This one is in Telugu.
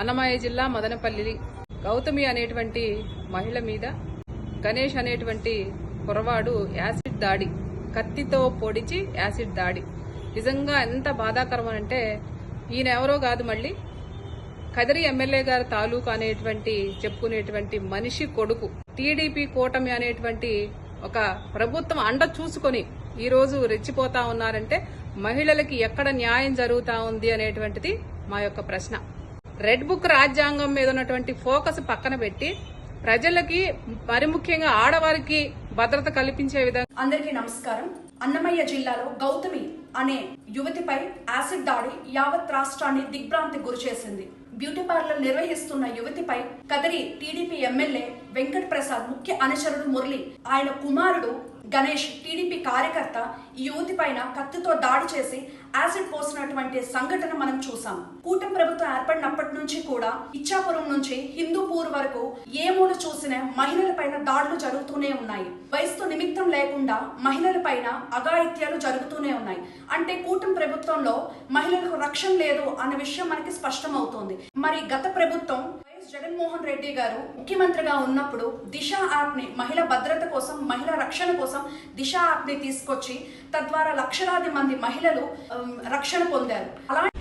అన్నమయ్య జిల్లా మదనపల్లి గౌతమి అనేటువంటి మహిళ మీద గణేష్ అనేటువంటి కుర్రవాడు యాసిడ్ దాడి, కత్తితో పొడిచి యాసిడ్ దాడి. నిజంగా ఎంత బాధాకరం అంటే ఈయన ఎవరో కాదు, మళ్ళీ కదిరి ఎమ్మెల్యే గారి తాలూకు అనేటువంటి చెప్పుకునేటువంటి మనిషి కొడుకు. టీడీపీ కూటమి అనేటువంటి ఒక ప్రభుత్వం అండ చూసుకొని ఈ రోజు రెచ్చిపోతా ఉన్నారంటే మహిళలకి ఎక్కడ న్యాయం జరుగుతా ఉంది అనేటువంటిది మా యొక్క ప్రశ్న. రెడ్ బుక్ రాజ్యాంగం మీద ఉన్నటువంటి ఫోకస్ పక్కన పెట్టి ప్రజలకి, మరి ముఖ్యంగా ఆడవారికి భద్రత కల్పించే విధంగా. అందరికీ నమస్కారం. అన్నమయ్య జిల్లాలో గౌతమి అనే యువతిపై యాసిడ్ దాడి యావత్ రాష్ట్రాన్ని దిగ్భ్రాంతికి గురిచేసింది. బ్యూటీ పార్లర్ నిర్వహిస్తున్న యువతిపై కదిరి టీడీపీ ఎమ్మెల్యే వెంకట్ ప్రసాద్ ముఖ్య అనుచరుడు మురళి, ఆయన కుమారుడు గణేష్ టీడీపీ కార్యకర్త ఈ యువతి పైన కత్తితో దాడి చేసి యాసిడ్ పోసినటువంటి సంఘటన మనం చూసాం. కూటమి ప్రభుత్వం ఏర్పడినప్పటి నుంచి కూడా ఇచ్చాపురం నుంచి హిందూపూర్ వరకు ఏ మూల చూసిన మహిళల పైన దాడులు జరుగుతూనే ఉన్నాయి. వయసుతో నిమిత్తం లేకుండా మహిళల పైన అఘాయిత్యాలు జరుగుతూనే ఉన్నాయి. అంటే కూటమి ప్రభుత్వంలో మహిళలకు రక్షణ లేదు అన్న విషయం మనకి స్పష్టమవుతోంది. మరి గత ప్రభుత్వం జగన్మోహన్ రెడ్డి గారు ముఖ్యమంత్రిగా ఉన్నప్పుడు దిశ యాప్ ని మహిళా భద్రత కోసం, మహిళా రక్షణ కోసం దిశ యాప్ ని తీసుకొచ్చి తద్వారా లక్షలాది మంది మహిళలు రక్షణ పొందారు. అలాంటి